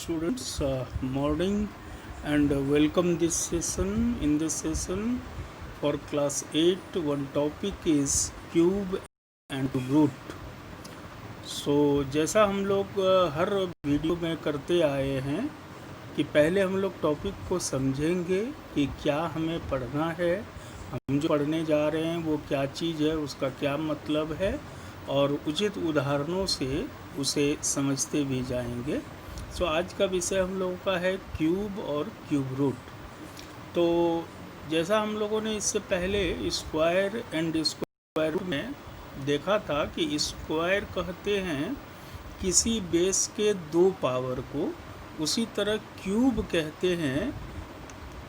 students, morning and welcome this session. In this session for class 8, one topic is cube and root. जैसा हम लोग हर video में करते आए हैं कि पहले हम लोग टॉपिक को समझेंगे कि क्या हमें पढ़ना है, हम जो पढ़ने जा रहे हैं वो क्या चीज़ है, उसका क्या मतलब है, और उचित उदाहरणों से उसे समझते भी जाएंगे। आज का विषय हम लोगों का है क्यूब और क्यूब रूट। तो जैसा हम लोगों ने इससे पहले स्क्वायर एंड स्क्वायर रूट में देखा था कि स्क्वायर कहते हैं किसी बेस के 2 पावर को, उसी तरह क्यूब कहते हैं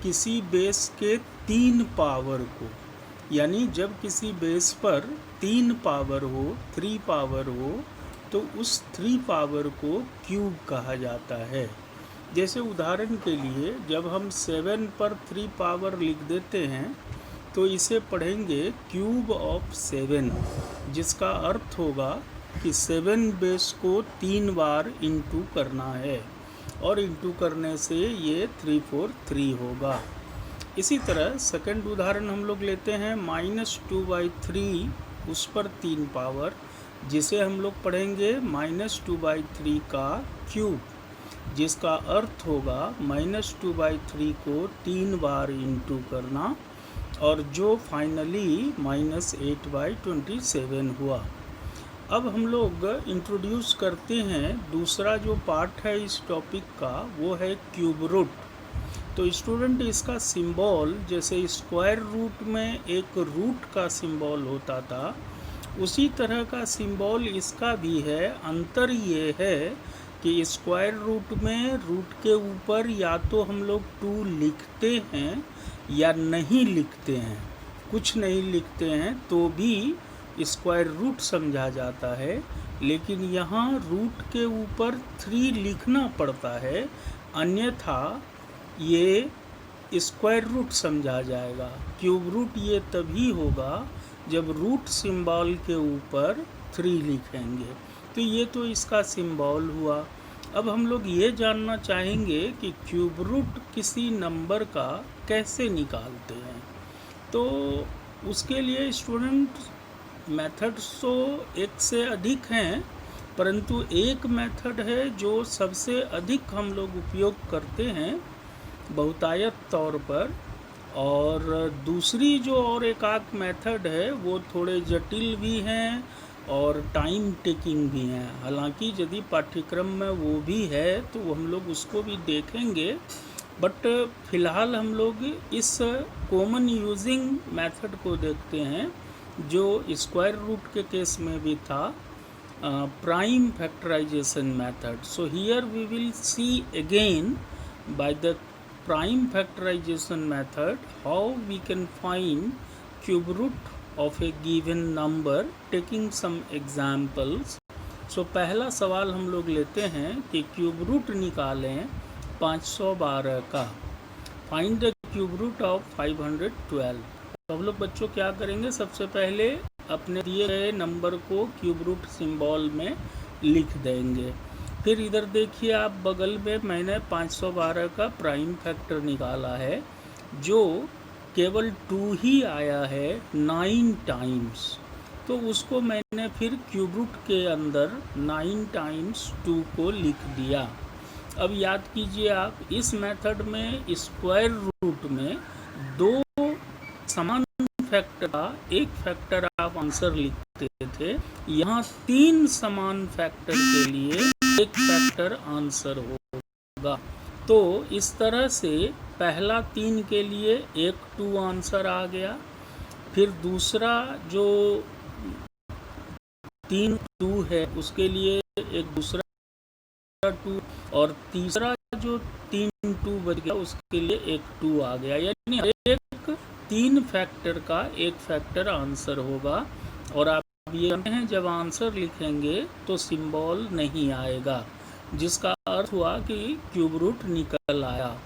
किसी बेस के 3 पावर को। यानी जब किसी बेस पर 3 पावर हो, 3 पावर हो, तो उस 3 पावर को क्यूब कहा जाता है। जैसे उदाहरण के लिए जब हम 7 पर 3 पावर लिख देते हैं तो इसे पढ़ेंगे क्यूब ऑफ 7, जिसका अर्थ होगा कि 7 बेस को 3 बार इंटू करना है और इंटू करने से ये 343 होगा। इसी तरह सेकंड उदाहरण हम लोग लेते हैं -2/3, उस पर 3 पावर, जिसे हम लोग पढ़ेंगे -2/3 का क्यूब, जिसका अर्थ होगा -2/3 को 3 बार इंटू करना और जो फाइनली -8/27 हुआ। अब हम लोग इंट्रोड्यूस करते हैं दूसरा जो पार्ट है इस टॉपिक का, वो है क्यूब रूट। तो स्टूडेंट, इसका सिंबल जैसे स्क्वायर रूट में एक रूट का सिंबल होता था, उसी तरह का सिंबल इसका भी है। अंतर ये है कि स्क्वायर रूट में रूट के ऊपर या तो हम लोग 2 लिखते हैं या नहीं लिखते हैं। कुछ नहीं लिखते हैं तो भी स्क्वायर रूट समझा जाता है, लेकिन यहाँ रूट के ऊपर 3 लिखना पड़ता है, अन्यथा ये स्क्वायर रूट समझा जाएगा। क्यूब रूट ये तभी होगा जब रूट सिंबल के ऊपर 3 लिखेंगे। तो ये तो इसका सिंबल हुआ। अब हम लोग ये जानना चाहेंगे कि क्यूब रूट किसी नंबर का कैसे निकालते हैं। तो उसके लिए स्टूडेंट मेथड्स तो एक से अधिक हैं, परंतु एक मेथड है जो सबसे अधिक हम लोग उपयोग करते हैं बहुतायत तौर पर, और दूसरी जो और एक आध मेथड है वो थोड़े जटिल भी हैं और टाइम टेकिंग भी हैं। हालांकि यदि पाठ्यक्रम में वो भी है तो हम लोग उसको भी देखेंगे, बट फ़िलहाल हम लोग इस कॉमन यूजिंग मेथड को देखते हैं जो स्क्वायर रूट के केस में भी था, prime factorisation method. So here we will see again by the prime factorization method how we can find cube root of a given number, taking some examples. पहला सवाल हम लोग लेते हैं कि क्यूब रूट निकालें 512 का। Find the cube root of 512। तो हम लोग बच्चों क्या करेंगे, सबसे पहले अपने दिए गए नंबर को क्यूब रूट सिंबल में लिख देंगे। फिर इधर देखिए आप बगल में मैंने 512 का प्राइम फैक्टर निकाला है, जो केवल 2 ही आया है 9 टाइम्स। तो उसको मैंने फिर क्यूब रूट के अंदर 9 टाइम्स 2 को लिख दिया। अब याद कीजिए आप, इस मेथड में स्क्वायर रूट में 2 समान फैक्टर का एक फैक्टर आप आंसर लिखते थे, यहाँ 3 समान फैक्टर के लिए एक फैक्टर आंसर होगा। तो इस तरह से पहला 3 के लिए एक 2 आंसर आ गया, फिर दूसरा जो 3 2 है उसके लिए एक दूसरा 2, और तीसरा जो 3 2 बच गया उसके लिए एक 2 आ गया। यानी एक 3 फैक्टर का एक फैक्टर आंसर होगा। और आप ये जानते हैं जब आंसर लिखेंगे तो सिंबल नहीं आएगा, जिसका अर्थ हुआ कि क्यूब रूट निकल आया।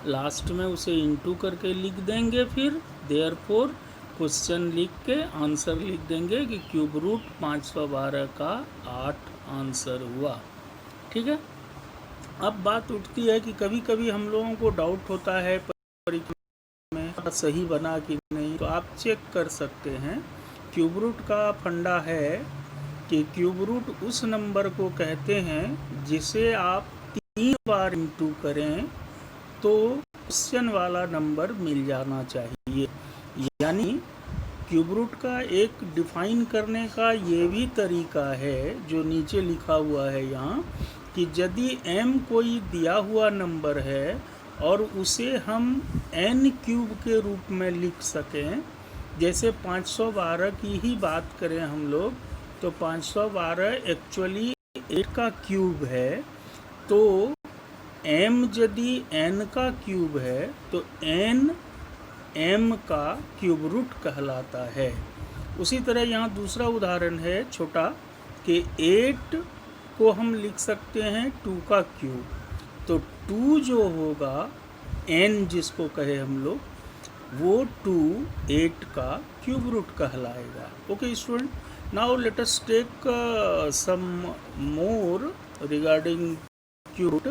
लास्ट में उसे इंटू करके लिख देंगे, फिर देयरफॉर क्वेश्चन लिख के आंसर लिख देंगे कि क्यूब रूट 512 का 8 आंसर हुआ। ठीक है। अब बात उठती है कि कभी कभी हम लोगों को डाउट होता है परीक्षा में सही बना कि नहीं, तो आप चेक कर सकते हैं। क्यूब रूट का फंडा है कि क्यूब रूट उस नंबर को कहते हैं जिसे आप 3 बार इंटू करें तो क्वेश्चन वाला नंबर मिल जाना चाहिए। यानी क्यूब रूट का एक डिफाइन करने का ये भी तरीका है जो नीचे लिखा हुआ है यहाँ, कि यदि m कोई दिया हुआ नंबर है और उसे हम n क्यूब के रूप में लिख सकें, जैसे 512 की ही बात करें हम लोग, तो 512 एक्चुअली 8 का क्यूब है, तो m यदि n का क्यूब है तो n m का क्यूब रूट कहलाता है। उसी तरह यहाँ दूसरा उदाहरण है छोटा, कि 8 को हम लिख सकते हैं 2 का क्यूब, तो 2 जो होगा n जिसको कहे हम लोग, वो 2 8 का क्यूब रूट कहलाएगा। Okay student, now let us take some more regarding cube root.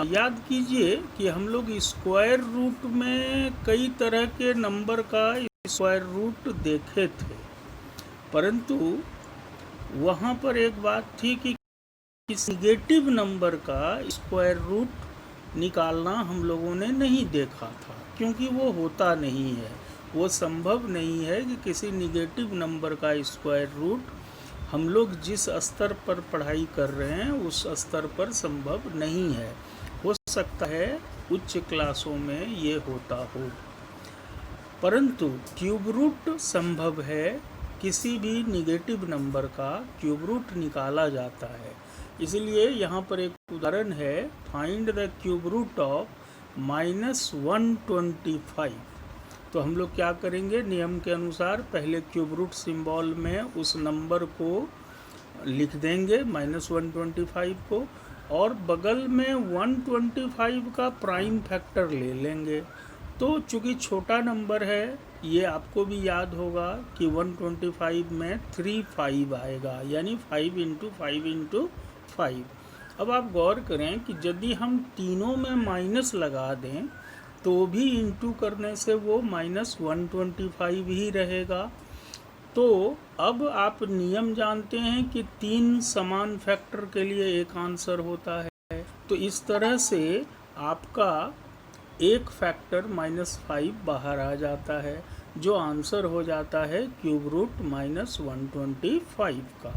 याद कीजिए कि हम लोग स्क्वायर रूट में कई तरह के नंबर का स्क्वायर रूट देखे थे, परंतु वहाँ पर एक बात थी कि किसी नेगेटिव नंबर का स्क्वायर रूट निकालना हम लोगों ने नहीं देखा था, क्योंकि वो होता नहीं है, वो संभव नहीं है कि किसी नेगेटिव नंबर का स्क्वायर रूट हम लोग जिस स्तर पर पढ़ाई कर रहे हैं उस स्तर पर संभव नहीं है। हो सकता है उच्च क्लासों में ये होता हो, परंतु क्यूब रूट संभव है। किसी भी निगेटिव नंबर का क्यूब रूट निकाला जाता है। इसलिए यहाँ पर एक उदाहरण है, find the cube root of -125। तो हम लोग क्या करेंगे, नियम के अनुसार पहले क्यूब रूट सिंबल में उस नंबर को लिख देंगे -125 को, और बगल में 125 का प्राइम फैक्टर ले लेंगे। तो चूँकि छोटा नंबर है, ये आपको भी याद होगा कि 125 में 3 5 आएगा, यानी 5 × 5 × 5। अब आप गौर करें कि यदि हम तीनों में माइनस लगा दें तो भी इंटू करने से वो -125 ही रहेगा। तो अब आप नियम जानते हैं कि 3 समान फैक्टर के लिए एक आंसर होता है, तो इस तरह से आपका एक फैक्टर -5 बाहर आ जाता है, जो आंसर हो जाता है क्यूब रूट -125 का।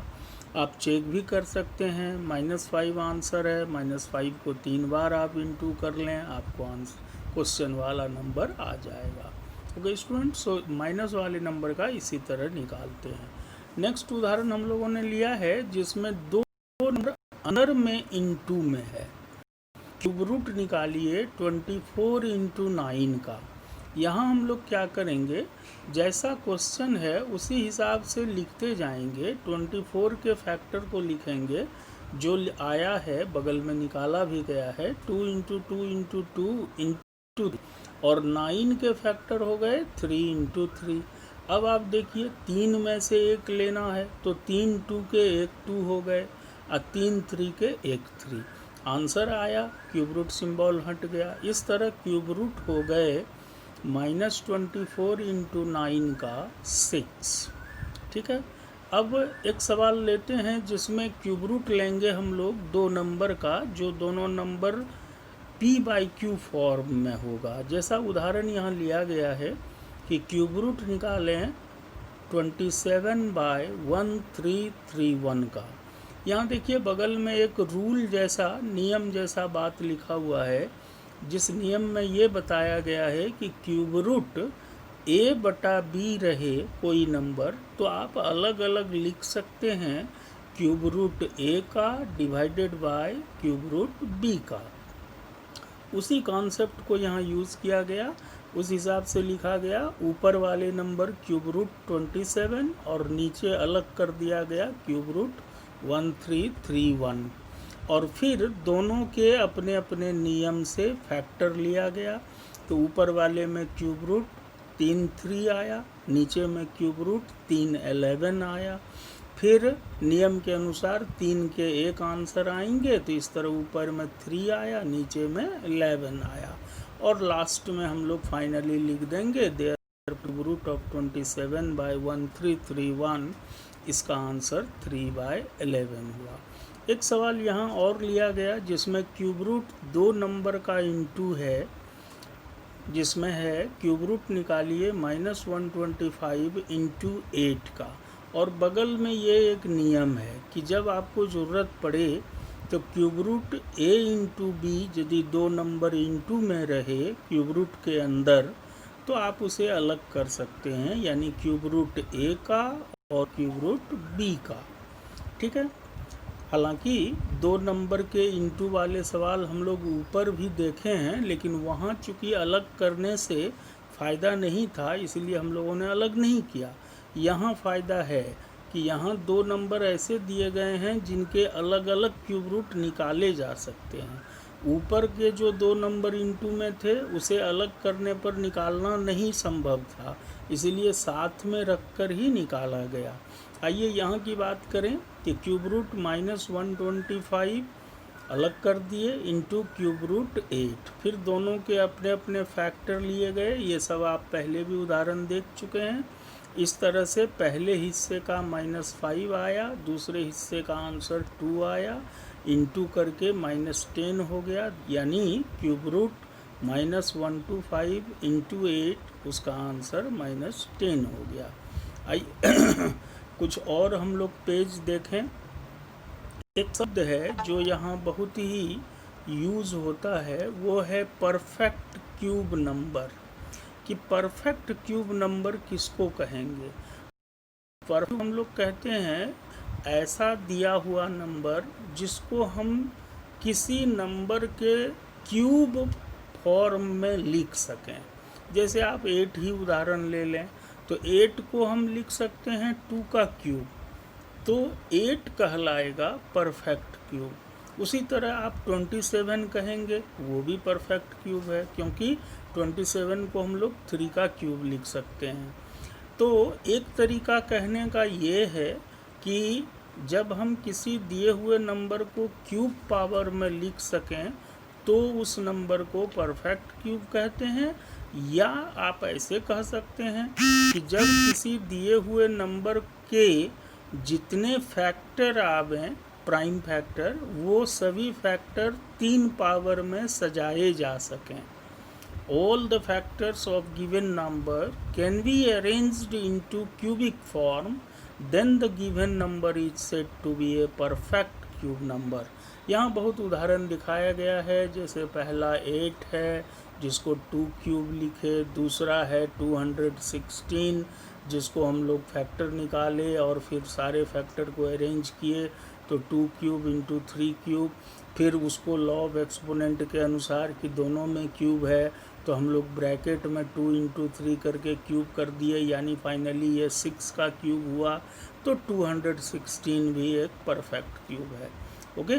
आप चेक भी कर सकते हैं, -5 आंसर है, -5 को 3 बार आप इंटू कर लें, आपको आंसर क्वेश्चन वाला नंबर आ जाएगा। ओके स्टूडेंट, सो माइनस वाले नंबर का इसी तरह निकालते हैं। नेक्स्ट उदाहरण हम लोगों ने लिया है जिसमें 2 नंबर अंदर में इनटू में है। क्यूब रूट निकालिए 24 × 9 का। यहाँ हम लोग क्या करेंगे, जैसा क्वेश्चन है उसी हिसाब से लिखते जाएंगे। 24 के फैक्टर को लिखेंगे, जो आया है बगल में निकाला भी गया है, 2 × 2 × 2 × और 9 के फैक्टर हो गए 3 × 3। अब आप देखिए 3 में से एक लेना है, तो 3 2 के 1 2 हो गए और 3 3 के 1 3। आंसर आया, क्यूब रूट सिंबल हट गया। इस तरह क्यूब रूट हो गए -24 × 9 का 6। ठीक है, अब एक सवाल लेते हैं जिसमें क्यूब रूट लेंगे हम लोग 2 नंबर का, जो दोनों नंबर p/q फॉर्म में होगा। जैसा उदाहरण यहाँ लिया गया है कि क्यूब रूट निकालें 27/1331 का। यहाँ देखिए बगल में एक रूल जैसा, नियम जैसा बात लिखा हुआ है, जिस नियम में ये बताया गया है कि क्यूब रूट a/b रहे कोई नंबर, तो आप अलग अलग लिख सकते हैं क्यूब रूट a का divided by cube root b का। उसी कॉन्सेप्ट को यहाँ यूज़ किया गया, उस हिसाब से लिखा गया। ऊपर वाले नंबर क्यूब रूट 27 और नीचे अलग कर दिया गया क्यूब रूट 1331, और फिर दोनों के अपने अपने नियम से फैक्टर लिया गया। तो ऊपर वाले में क्यूब रूट 3 3 आया, नीचे में क्यूब रूट 3 11 आया। फिर नियम के अनुसार 3 के एक आंसर आएंगे, तो इस तरह ऊपर में 3 आया, नीचे में 11 आया, और लास्ट में हम लोग फाइनली लिख देंगे देयर क्यूब रूट ऑफ 27/1331, इसका आंसर 3/11 हुआ। एक सवाल यहाँ और लिया गया जिसमें क्यूब रूट 2 नंबर का इंटू है, जिसमें है क्यूब रूट निकालिए -125 इंटू 8 का, और बगल में ये एक नियम है कि जब आपको ज़रूरत पड़े तो cube root a into b यदि 2 नंबर इंटू में रहे क्यूब रूट के अंदर, तो आप उसे अलग कर सकते हैं, यानी क्यूब रूट a का और क्यूब रूट b का। ठीक है, हालांकि 2 नंबर के इंटू वाले सवाल हम लोग ऊपर भी देखे हैं, लेकिन वहाँ चूँकि अलग करने से फ़ायदा नहीं था, इसलिए हम लोगों ने अलग नहीं किया। यहाँ फ़ायदा है कि यहाँ 2 नंबर ऐसे दिए गए हैं जिनके अलग अलग क्यूब रूट निकाले जा सकते हैं। ऊपर के जो 2 नंबर इंटू में थे उसे अलग करने पर निकालना नहीं संभव था, इसीलिए साथ में रखकर ही निकाला गया। आइए यहाँ की बात करें कि क्यूब रूट -125 अलग कर दिए इंटू क्यूब रूट 8, फिर दोनों के अपने अपने फैक्टर लिए गए। ये सब आप पहले भी उदाहरण देख चुके हैं। इस तरह से पहले हिस्से का -5 आया, दूसरे हिस्से का आंसर 2 आया, इंटू करके -10 हो गया, यानी क्यूब रूट -125 इंटू 8, उसका आंसर -10 हो गया। आइए कुछ और हम लोग पेज देखें। एक शब्द है जो यहाँ बहुत ही यूज़ होता है, वो है परफेक्ट क्यूब नंबर, कि परफेक्ट क्यूब नंबर किसको कहेंगे। परफेक्ट हम लोग कहते हैं ऐसा दिया हुआ नंबर जिसको हम किसी नंबर के क्यूब फॉर्म में लिख सकें। जैसे आप 8 ही उदाहरण ले लें, तो 8 को हम लिख सकते हैं 2 का क्यूब, तो 8 कहलाएगा परफेक्ट क्यूब। उसी तरह आप 27 कहेंगे, वो भी परफेक्ट क्यूब है, क्योंकि 27 को हम लोग 3 का क्यूब लिख सकते हैं। तो एक तरीका कहने का ये है कि जब हम किसी दिए हुए नंबर को क्यूब पावर में लिख सकें तो उस नंबर को परफेक्ट क्यूब कहते हैं, या आप ऐसे कह सकते हैं कि जब किसी दिए हुए नंबर के जितने फैक्टर आवें, प्राइम फैक्टर, वो सभी फैक्टर 3 पावर में सजाए जा सकें। All the factors of given number can be arranged into cubic form, then the given number is said to be a perfect cube number। यहाँ बहुत उदाहरण दिखाया गया है, जैसे पहला 8 है जिसको 2 क्यूब लिखे, दूसरा है 216 जिसको हम लोग फैक्टर निकाले और फिर सारे फैक्टर को अरेंज किए, तो 2 क्यूब इंटू 3 क्यूब, फिर उसको लॉ ऑफ एक्सपोनेंट के अनुसार कि दोनों में क्यूब है तो हम लोग ब्रैकेट में 2 इंटू 3 करके क्यूब कर दिए, यानी फाइनली ये 6 का क्यूब हुआ, तो 216 भी एक परफेक्ट क्यूब है। ओके,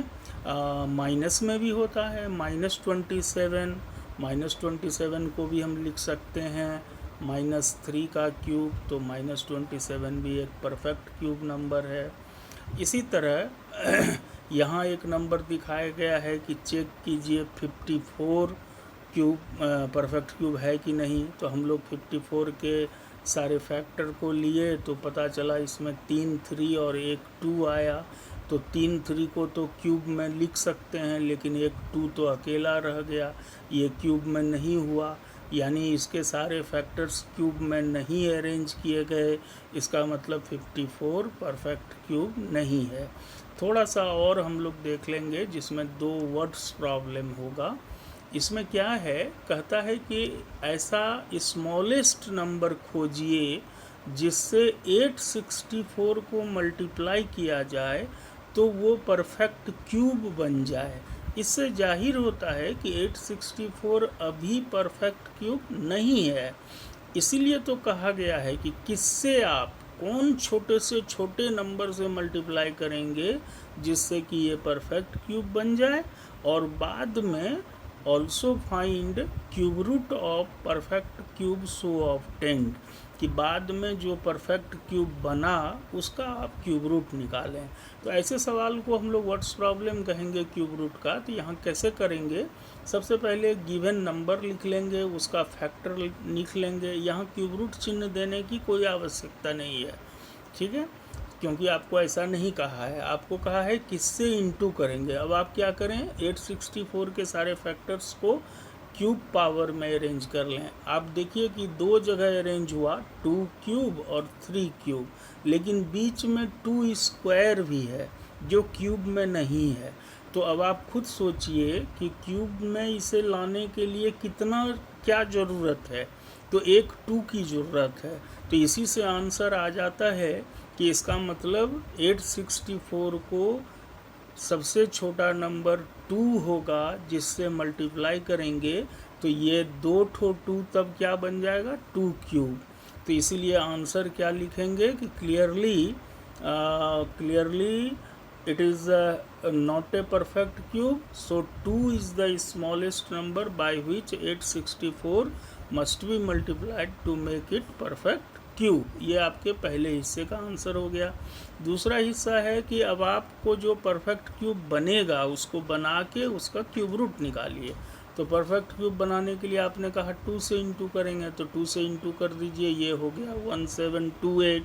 माइनस में भी होता है, -27 को भी हम लिख सकते हैं -3 का क्यूब, तो -27 भी एक परफेक्ट क्यूब नंबर है। इसी तरह यहाँ एक नंबर दिखाया गया है कि चेक कीजिए 54 क्यूब परफेक्ट क्यूब है कि नहीं, तो हम लोग 54 के सारे फैक्टर को लिए तो पता चला इसमें 3 3 और 1 2 आया, तो 3 3 को तो क्यूब में लिख सकते हैं, लेकिन 1 2 तो अकेला रह गया, ये क्यूब में नहीं हुआ, यानी इसके सारे फैक्टर्स क्यूब में नहीं अरेंज किए गए, इसका मतलब 54 परफेक्ट क्यूब नहीं है। थोड़ा सा और हम लोग देख लेंगे जिसमें 2 वर्ड्स प्रॉब्लम होगा। इसमें क्या है, कहता है कि ऐसा स्मॉलेस्ट नंबर खोजिए जिससे 864 को मल्टीप्लाई किया जाए तो वो परफेक्ट क्यूब बन जाए। इससे जाहिर होता है कि 864 अभी परफेक्ट क्यूब नहीं है, इसीलिए तो कहा गया है कि किससे आप कौन छोटे से छोटे नंबर से मल्टीप्लाई करेंगे जिससे कि ये परफेक्ट क्यूब बन जाए, और बाद में also find cube root of perfect cube so obtained, कि बाद में जो परफेक्ट क्यूब बना उसका आप क्यूब रूट निकालें। तो ऐसे सवाल को हम लोग व्हाट्स प्रॉब्लम कहेंगे क्यूब रूट का। तो यहाँ कैसे करेंगे, सबसे पहले गिवन नंबर लिख लेंगे, उसका फैक्टर लिख लेंगे। यहाँ क्यूब रूट चिन्ह देने की कोई आवश्यकता नहीं है, ठीक है, क्योंकि आपको ऐसा नहीं कहा है, आपको कहा है किससे इंटू करेंगे। अब आप क्या करें, 864 के सारे फैक्टर्स को क्यूब पावर में अरेंज कर लें। आप देखिए कि दो जगह अरेंज हुआ, 2 क्यूब और 3 क्यूब, लेकिन बीच में 2 स्क्वायर भी है जो क्यूब में नहीं है। तो अब आप खुद सोचिए कि क्यूब में इसे लाने के लिए कितना क्या ज़रूरत है, तो एक 2 की ज़रूरत है। तो इसी से आंसर आ जाता है कि इसका मतलब 864 को सबसे छोटा नंबर 2 होगा जिससे मल्टीप्लाई करेंगे, तो ये 2 तब क्या बन जाएगा, 2 क्यूब। तो इसीलिए आंसर क्या लिखेंगे कि clearly it is not a perfect cube, so 2 is the smallest number by which 864 must be multiplied to make it perfect cube। ये आपके पहले हिस्से का आंसर हो गया। दूसरा हिस्सा है कि अब आपको जो परफेक्ट क्यूब बनेगा उसको बना के उसका क्यूब रूट निकालिए। तो परफेक्ट क्यूब बनाने के लिए आपने कहा 2 से इंटू करेंगे, तो 2 से इंटू कर दीजिए, ये हो गया 1728,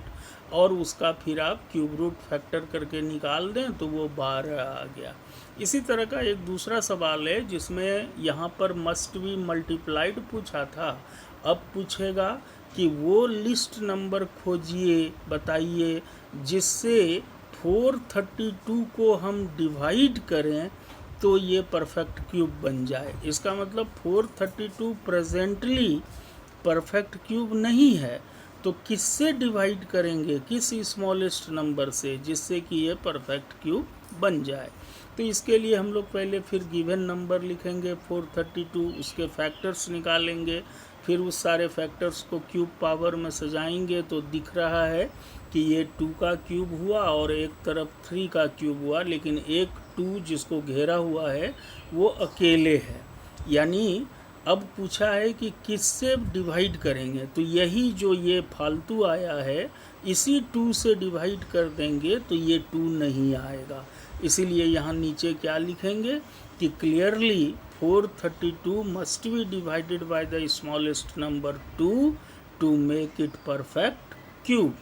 और उसका फिर आप क्यूब रूट फैक्टर करके निकाल दें तो वो 12 आ गया। इसी तरह का एक दूसरा सवाल है जिसमें यहाँ पर मस्ट बी मल्टीप्लाइड पूछा था। अब पूछेगा कि वो लिस्ट नंबर खोजिए, बताइए जिससे 432 को हम डिवाइड करें तो ये परफेक्ट क्यूब बन जाए। इसका मतलब 432 प्रेजेंटली परफेक्ट क्यूब नहीं है, तो किससे डिवाइड करेंगे, किस स्मॉलेस्ट नंबर से, जिससे कि ये परफेक्ट क्यूब बन जाए। तो इसके लिए हम लोग पहले फिर गिवन नंबर लिखेंगे 432, उसके फैक्टर्स निकालेंगे, फिर उस सारे फैक्टर्स को क्यूब पावर में सजाएंगे तो दिख रहा है कि ये 2 का क्यूब हुआ और एक तरफ 3 का क्यूब हुआ, लेकिन एक 2 जिसको घेरा हुआ है वो अकेले है। यानी अब पूछा है कि किससे डिवाइड करेंगे, तो यही जो ये फालतू आया है इसी 2 से डिवाइड कर देंगे तो ये 2 नहीं आएगा। इसीलिए यहाँ नीचे क्या लिखेंगे कि clearly 432 must be divided by the smallest number 2 to make it perfect cube.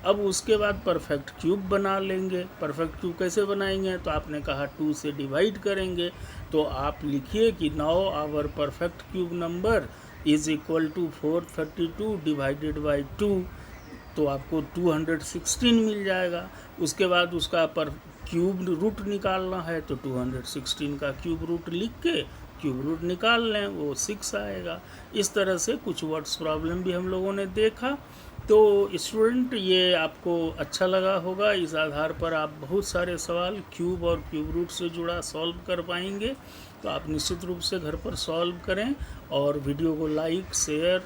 अब उसके बाद परफेक्ट क्यूब बना लेंगे। परफेक्ट क्यूब कैसे बनाएंगे, तो आपने कहा 2 से डिवाइड करेंगे, तो आप लिखिए कि now our perfect cube number is equal to 432 divided by 2, तो आपको 216 मिल जाएगा। उसके बाद उसका पर क्यूब रूट निकालना है तो 216 का क्यूब रूट लिख के क्यूब रूट निकाल लें, वो 6 आएगा। इस तरह से कुछ वर्ड्स प्रॉब्लम भी हम लोगों ने देखा। तो स्टूडेंट ये आपको अच्छा लगा होगा, इस आधार पर आप बहुत सारे सवाल क्यूब और क्यूब रूट से जुड़ा सॉल्व कर पाएंगे। तो आप निश्चित रूप से घर पर सॉल्व करें और वीडियो को लाइक शेयर,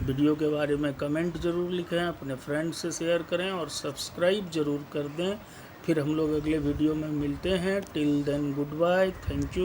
वीडियो के बारे में कमेंट ज़रूर लिखें, अपने फ्रेंड से शेयर करें और सब्सक्राइब ज़रूर कर दें। फिर हम लोग अगले वीडियो में मिलते हैं। Till then goodbye, thank you.